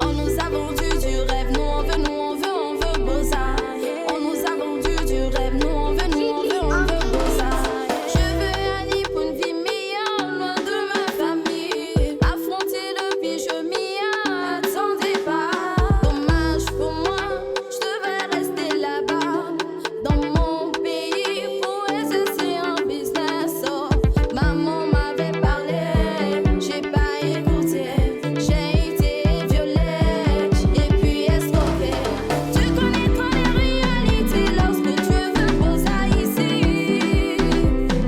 On nous a vendu du rêve, nous on veut, Beaux-Arts. On nous a vendu du rêve, nous on veut, Beaux-Arts. Je veux aller pour une vie meilleure, loin de ma famille. Affronter le pire, je m'y attendais pas. Dommage pour moi, je devais rester là-bas. Dans mon pays, pour exercer un business. Oh, maman m'avait parlé, j'ai pas écouté. J'ai été violette et puis escroquée. Tu connaîtras les réalités lorsque tu veux poser ici.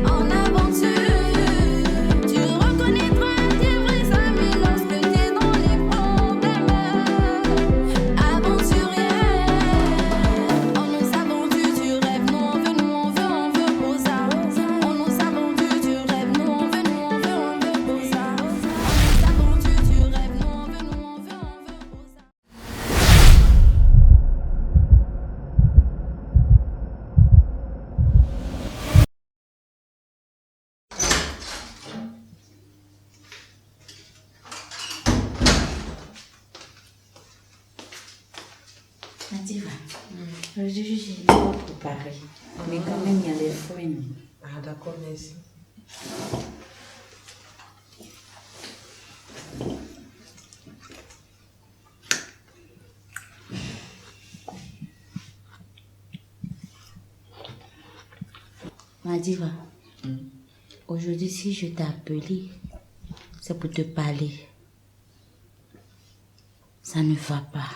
En aventure, tu reconnaîtras tes vrais amis lorsque t'es dans les problèmes. Aventurier, on nous a vendu du rêve, nous on veut, Beaux-Arts. On nous a vendu du rêve, nous on veut, Beaux-Arts. On nous a vendu du rêve, nous on veut, Beaux-Arts. Nativa, aujourd'hui j'ai pas préparé, mais quand même il y a des fruits. Ah d'accord, merci. Nativa, aujourd'hui si je t'ai appelé, c'est pour te parler. Ça ne va pas.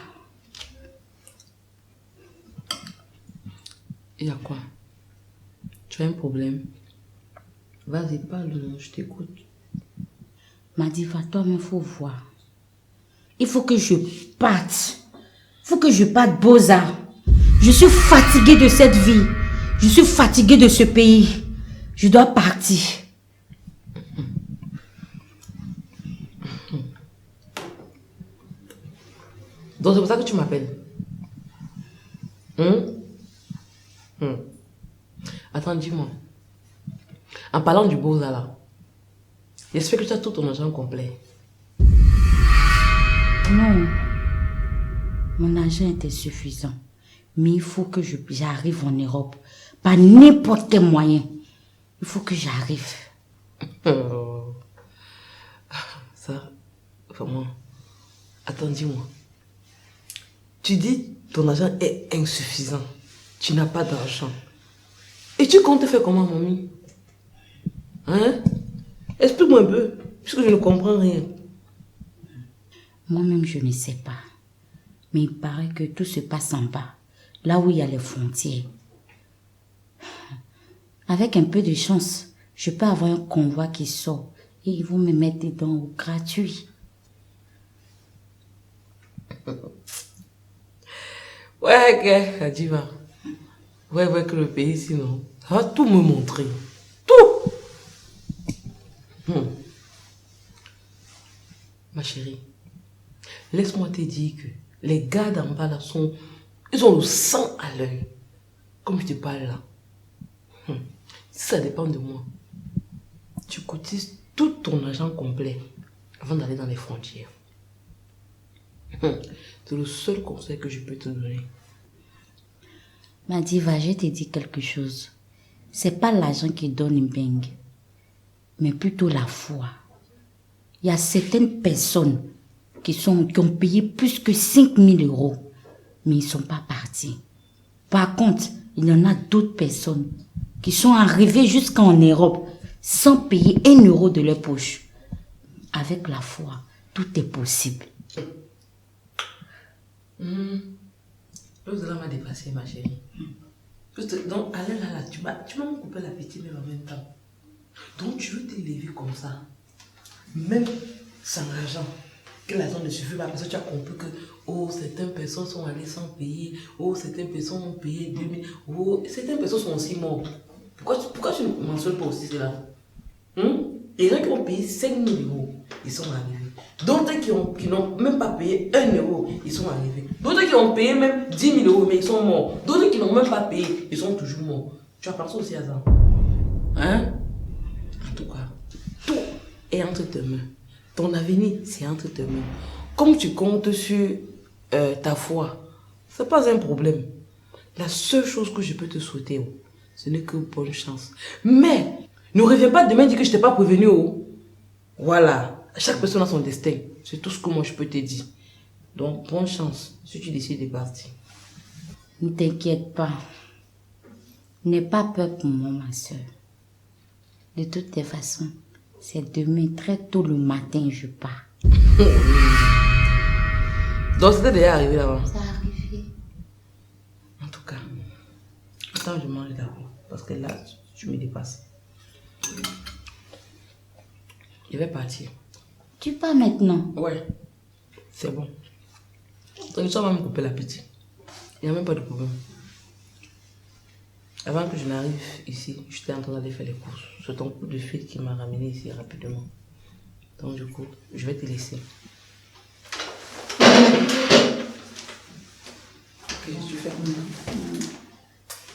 Il y a quoi? Tu as un problème? Vas-y, parle, je t'écoute. Nativa, toi-même faut voir. Il faut que je parte. Il faut que je parte Beaux-Arts. Je suis fatiguée de cette vie. Je suis fatiguée de ce pays. Je dois partir. Donc c'est pour ça que tu m'appelles? Attends, dis-moi. En parlant du Beaux-Arts là, j'espère que tu as tout ton argent complet. Non. Mon argent était suffisant. Mais il faut que j'arrive en Europe. Par n'importe quel moyen. Il faut que j'arrive. Ça, vraiment. Attends, dis-moi. Tu dis ton argent est insuffisant. Tu n'as pas d'argent. Et tu comptes faire comment, mamie? Hein? Explique-moi un peu, puisque je ne comprends rien. Moi-même, je ne sais pas. Mais il paraît que tout se passe en bas. Là où il y a les frontières. Avec un peu de chance, je peux avoir un convoi qui sort. Et ils vont me mettre dedans au gratuit. Ouais, ok, Adiva. Ouais, que le pays, sinon, ça va tout me montrer. Tout! Ma chérie, laisse-moi te dire que les gars d'en bas là ils ont le sang à l'œil. Comme je te parle là. Si ça dépend de moi, tu cotises tout ton argent complet avant d'aller dans les frontières. C'est le seul conseil que je peux te donner. Madiva, je te dis quelque chose. C'est pas l'argent qui donne une bang, mais plutôt la foi. Il y a certaines personnes qui ont payé plus que 5 000 €, mais ils ne sont pas partis. Par contre, il y en a d'autres personnes qui sont arrivées jusqu'en Europe sans payer 1 € de leur poche. Avec la foi, tout est possible. L'autre là m'a dépassé, ma chérie. Donc, allez là, tu m'as coupé l'appétit même en même temps. Donc, tu veux t'élever comme ça, même sans argent, que l'argent ne suffit pas, parce que tu as compris que, oh, certaines personnes sont allées sans payer, oh, certaines personnes ont payé 2000, oh, certaines personnes sont aussi mortes. Pourquoi tu ne mentionnes pas aussi cela? Les gens qui ont payé 5 000 €, ils sont arrivés. D'autres qui n'ont même pas payé 1 €, ils sont arrivés. D'autres qui ont payé même 10 000 €, mais ils sont morts. D'autres qui n'ont même pas payé, ils sont toujours morts. Tu as pensé aussi à ça? Hein? En tout cas, tout est entre tes mains. Ton avenir, c'est entre tes mains. comme tu comptes sur ta foi, c'est pas un problème. La seule chose que je peux te souhaiter, oh, ce n'est que bonne chance. Mais, ne reviens pas demain dire que je t'ai pas prévenu. Oh. Voilà, chaque personne a son destin. C'est tout ce que moi je peux te dire. Donc, bonne chance si tu décides de partir. Ne t'inquiète pas. N'aie pas peur pour moi, ma soeur. De toutes les façons, c'est demain très tôt le matin je pars. Donc, c'était déjà arrivé là-bas. Ça arrive. En tout cas, attends, je mange d'abord. Parce que là, tu me dépasses. Je vais partir. Tu pars maintenant? Ouais, c'est bon. Donc, ils sont même couper l'appétit. Il n'y a même pas de problème. Avant que je n'arrive ici, j'étais en train d'aller faire les courses. C'est ton coup de fil qui m'a ramené ici rapidement. Donc, du coup, je vais te laisser. Qu'est-ce que tu fais?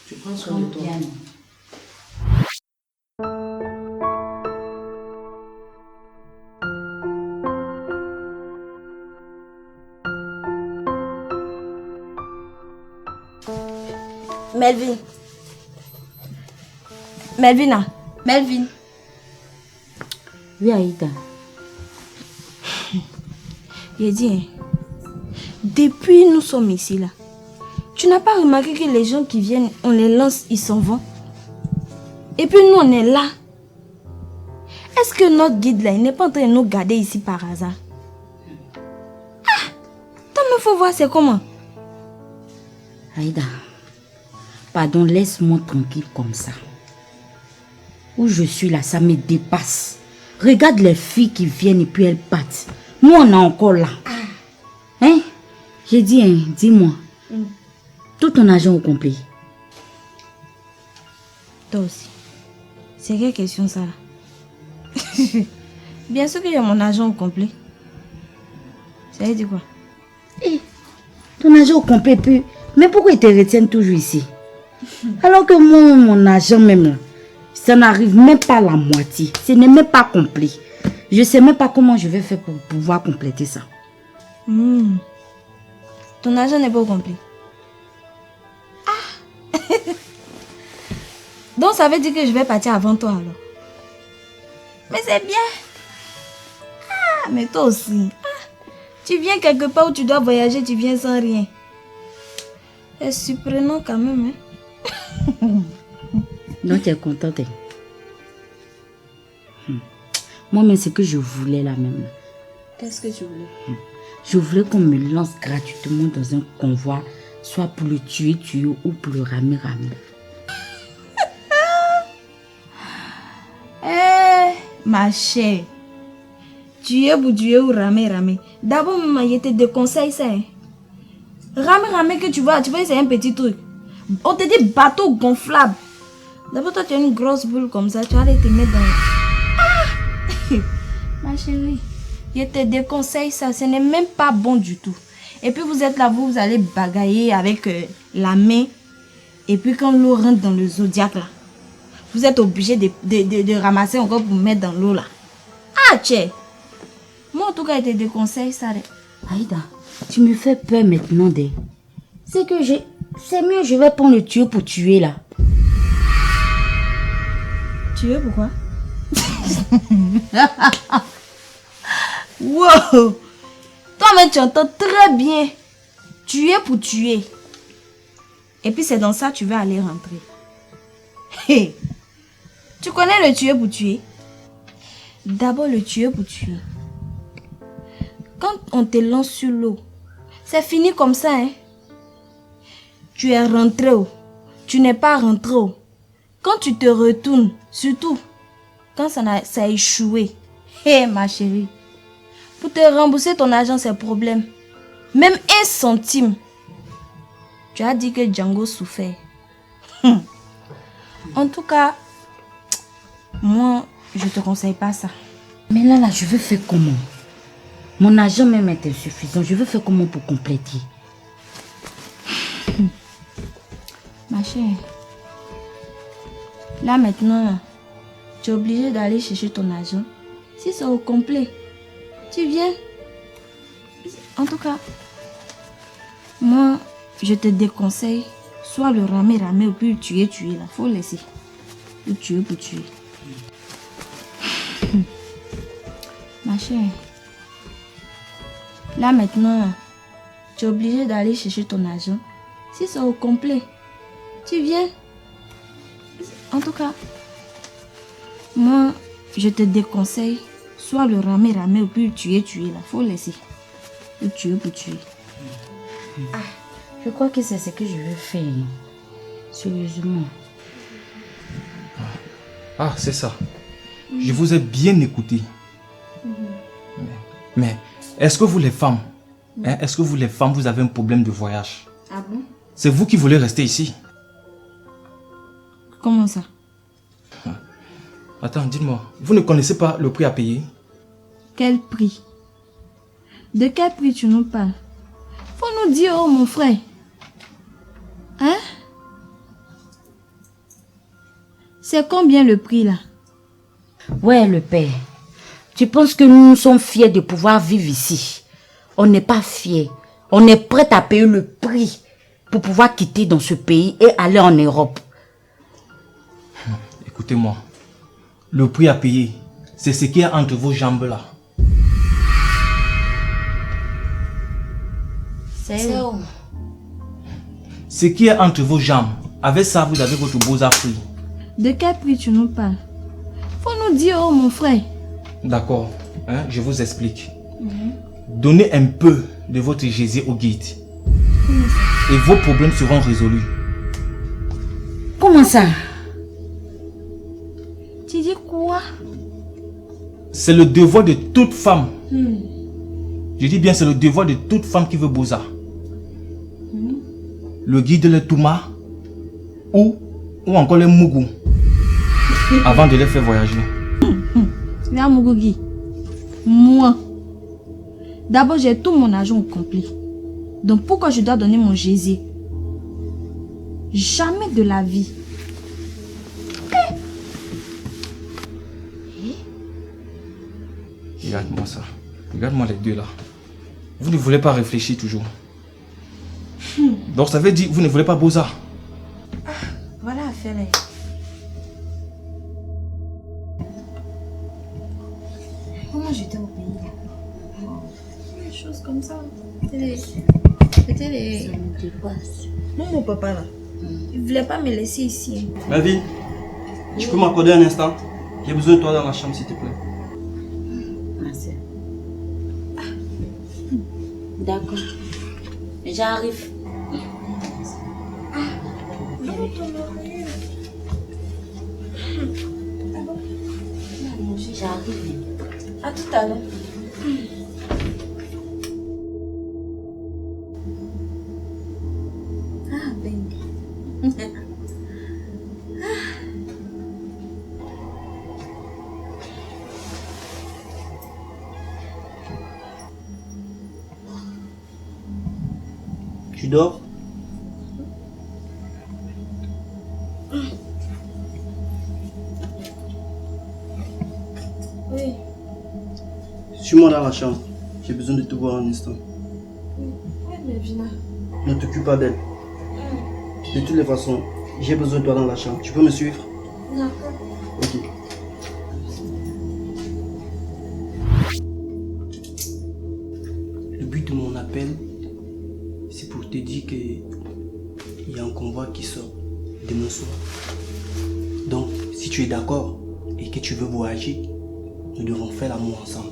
Tu prends soin de toi. Bien. Melvin. Melvina. Melvin. Oui, Aïda. J'ai dit, hein, depuis nous sommes ici là, tu n'as pas remarqué que les gens qui viennent, on les lance, ils s'en vont. Et puis nous on est là. Est-ce que notre guide là, il n'est pas en train de nous garder ici par hasard? Ah, toi il faut voir c'est comment. Aïda, pardon, laisse-moi tranquille comme ça. Où je suis là, ça me dépasse. Regarde les filles qui viennent et puis elles partent. Nous, on est encore là. Hein? J'ai dit, hein, dis-moi. Tout ton argent au complet. Toi aussi. C'est quelle question ça là? Bien sûr qu'il y a mon argent au complet. Ça veut dire quoi? Eh, ton argent au complet, puis... Mais pourquoi ils te retiennent toujours ici? Alors que moi, mon argent même là, ça n'arrive même pas à la moitié. Ce n'est même pas complet. Je ne sais même pas comment je vais faire pour pouvoir compléter ça. Ton argent n'est pas au complet. Ah! Donc ça veut dire que je vais partir avant toi alors. Mais c'est bien. Ah, mais toi aussi. Ah, tu viens quelque part où tu dois voyager, tu viens sans rien. C'est surprenant quand même. Hein? Donc tu es contente. Moi-même, c'est que je voulais là même. Là. Qu'est-ce que tu voulais? Je voulais qu'on me lance gratuitement dans un convoi, soit pour le tuer ou pour le ramer. Ma chère, tuer ou ramer. D'abord, maman, je te déconseille ça. Hein. Ramer que tu vois, c'est un petit truc. On te dit bateau gonflable. D'abord, toi, tu as une grosse boule comme ça, tu vas aller te mettre dans... Ah! Ma chérie, je te déconseille ça, ce n'est même pas bon du tout. Et puis, vous êtes là, vous allez bagailler avec la main. Et puis, quand l'eau rentre dans le zodiaque, là, vous êtes obligé de ramasser encore pour mettre dans l'eau, là. Ah, tchè! Moi, en tout cas, je te déconseille ça. Aïda, tu me fais peur maintenant. C'est que c'est mieux, je vais prendre le tuyau pour tuer là. Tuer pourquoi? Wow! Toi-même, tu entends très bien. Tuer pour tuer. Et puis, c'est dans ça que tu vas aller rentrer. Hey. Tu connais le tuer pour tuer? D'abord, le tuer pour tuer. Quand on te lance sur l'eau, c'est fini comme ça, hein? Tu es rentré, oh. Tu n'es pas rentré, oh. Quand tu te retournes, surtout quand ça a échoué, hé ma chérie, pour te rembourser ton argent, c'est problème. Même 1 centime. Tu as dit que Django souffrait. En tout cas, moi, je te conseille pas ça. Mais là, je veux faire comment? Mon argent même est insuffisant. Je veux faire comment pour compléter? Ma chérie, là maintenant, tu es obligé d'aller chercher ton argent. Si c'est au complet, tu viens. En tout cas, moi, je te déconseille, soit le ramer, ou puis tuer, là. Faut laisser. Ou tuer pour tuer. Ma chère, là maintenant, tu es obligé d'aller chercher ton argent. Si c'est au complet, tu viens. En tout cas, moi, je te déconseille, soit le ramer, ou puis tuer, là. Faut laisser. Ou tuer pour tuer. Ah, je crois que c'est ce que je veux faire. Sérieusement. Ah, c'est ça. Je vous ai bien écouté. Mais est-ce que vous les femmes, est-ce que vous les femmes, vous avez un problème de voyage? Ah bon? C'est vous qui voulez rester ici? Comment ça? Attends, dites-moi, vous ne connaissez pas le prix à payer? Quel prix? De quel prix tu nous parles? Faut nous dire, oh mon frère. Hein? C'est combien le prix là? Ouais, le père. Tu penses que nous sommes fiers de pouvoir vivre ici? On n'est pas fiers. On est prêt à payer le prix pour pouvoir quitter dans ce pays et aller en Europe. Écoutez-moi, le prix à payer, c'est ce qui est entre vos jambes là. C'est où? Ce qui est entre vos jambes, avec ça vous avez votre beaux fruits. De quel prix tu nous parles? Faut nous dire, oh mon frère. D'accord, je vous explique. Donnez un peu de votre Jésus au guide. Et vos problèmes seront résolus. Comment ça? Tu dis quoi? C'est le devoir de toute femme. Je dis bien, c'est le devoir de toute femme qui veut Boza. Le guide le Touma ou encore le Mougou avant de les faire voyager. Viens Mougougi. Moi. D'abord, j'ai tout mon argent au complet. Donc pourquoi je dois donner mon Jésus? Jamais de la vie. Regarde-moi ça. Regarde-moi les deux là. Vous ne voulez pas réfléchir toujours. Donc ça veut dire que vous ne voulez pas Boza. Voilà, fais-le. Comment j'étais au pays là? Des choses comme ça. C'était les... Ça me dépasse. Non, mon papa là. Il voulait pas me laisser ici. Ma vie, tu peux m'accorder un instant? J'ai besoin de toi dans la chambre, s'il te plaît. Merci. D'accord. J'arrive. J'arrive. À tout à l'heure. Ah, ben. Tu dors? Oui. Suis-moi dans la chambre. J'ai besoin de te voir un instant. Oui, mais Vina. Ne t'occupe pas d'elle. De toutes les façons, j'ai besoin de toi dans la chambre. Tu peux me suivre? D'accord. Ok. Le but de mon appel, c'est pour te dire qu'il y a un convoi qui sort demain soir. Donc, si tu es d'accord et que tu veux voyager, nous devons faire l'amour ensemble.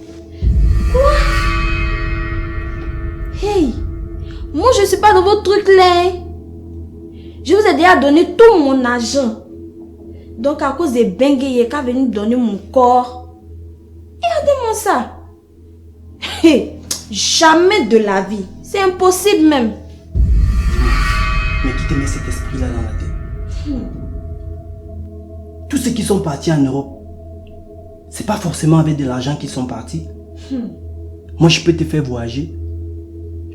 Hey! Moi, je suis pas dans votre truc là. Je vous ai déjà donné tout mon argent. Donc, à cause des bengues, qu'à venir donner mon corps. Regardez-moi ça. Hey! Jamais de la vie. C'est impossible même. Mais qui te met cet esprit-là dans la tête? Tous ceux qui sont partis en Europe, c'est pas forcément avec de l'argent qu'ils sont partis. Moi, je peux te faire voyager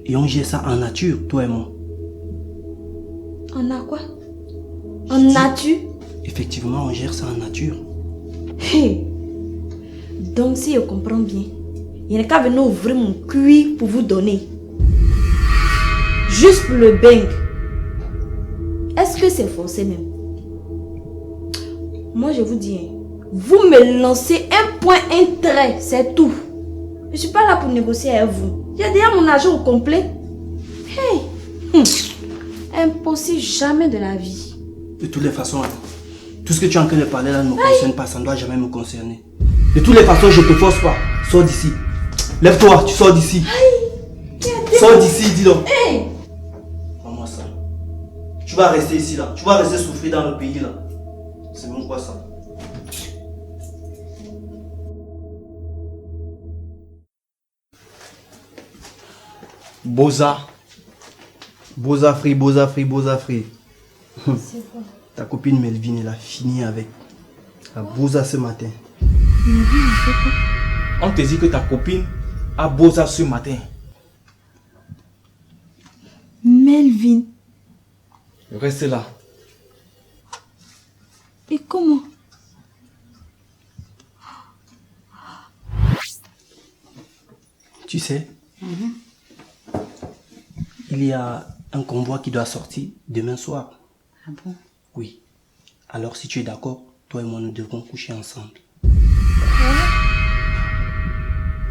et on gère ça en nature, toi et moi. On a quoi? En nature? Effectivement, on gère ça en nature. Hey. Donc, si je comprends bien, il n'y a qu'à venir ouvrir mon cuir pour vous donner. juste pour le bang. Est-ce que c'est forcé même? Moi, je vous dis, hein, vous me lancez un point, un trait, c'est tout. Je ne suis pas là pour négocier avec vous. J'ai déjà mon argent au complet. Hey! Impossible, jamais de la vie. De toutes les façons, tout ce que tu es en train de parler là ne me concerne pas, ça ne doit jamais me concerner. De toutes les façons, je ne te force pas. Sors d'ici. Lève-toi, tu sors d'ici. Sors d'ici, dis donc. Hey! Prends-moi ça. Tu vas rester ici là. Tu vas rester souffrir dans le pays là. C'est même quoi ça? Boza. Boza Free, Boza Free, Boza Free. C'est quoi? Ta copine Melvin, elle a fini avec la Boza ce matin. On te dit que ta copine a Boza ce matin. Melvin. Reste là. Et comment? Tu sais, il y a un convoi qui doit sortir demain soir. Ah bon? Oui. Alors si tu es d'accord, toi et moi nous devons coucher ensemble.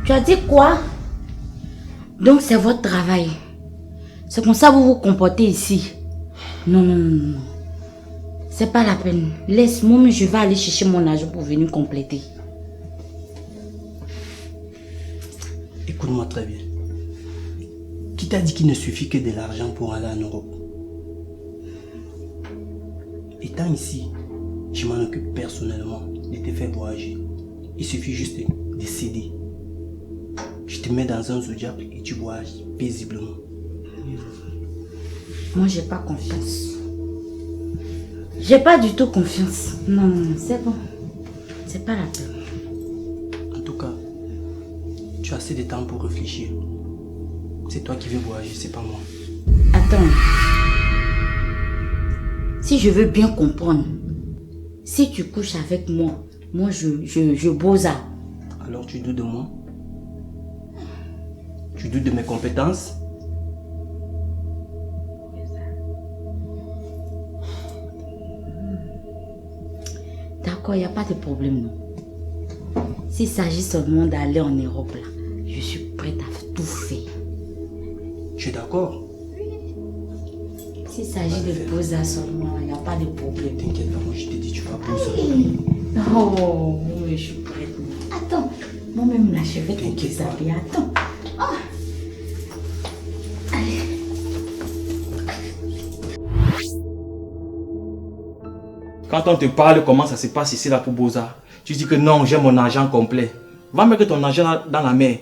Tu as dit quoi? Donc c'est votre travail. C'est comme ça que vous vous comportez ici. Non, non, non, non. C'est pas la peine. Laisse-moi, je vais aller chercher mon argent pour venir compléter. Écoute-moi très bien. Qui t'a dit qu'il ne suffit que de l'argent pour aller en Europe? Étant ici, je m'en occupe personnellement de te faire voyager. Il suffit juste de céder. Je te mets dans un zodiac et tu voyages paisiblement. Moi, j'ai pas confiance. J'ai pas du tout confiance. Non, non, non, c'est bon. C'est pas la peine. En tout cas, tu as assez de temps pour réfléchir. C'est toi qui veux voyager, c'est pas moi. Attends. Si je veux bien comprendre, si tu couches avec moi, moi je bosa. Alors tu doutes de moi? Tu doutes de mes compétences? D'accord, il n'y a pas de problème, non. S'il s'agit seulement d'aller en Europe, là, je suis prête à tout faire. Tu es d'accord? S'il s'agit de poser seulement, il n'y a pas de problème. T'inquiète pas, moi je t'ai dit tu vas poser. Oh, oui, je suis prête. Attends, moi-même là, je vais te déshabiller. Attends. Oh. Allez. Quand on te parle comment ça se passe ici là pour Boza, tu dis que non, j'ai mon argent complet. Va mettre ton argent dans la mer.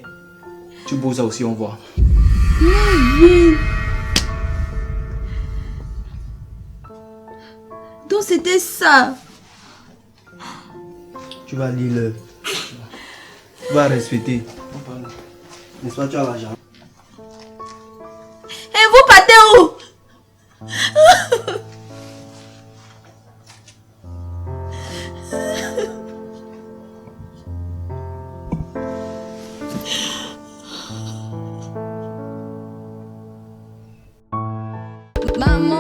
Tu Boza aussi, on voit. Donc c'était ça. Tu vas lire le. Tu vas respecter. N'est-ce pas, tu as l'argent? Et vous partez où? Maman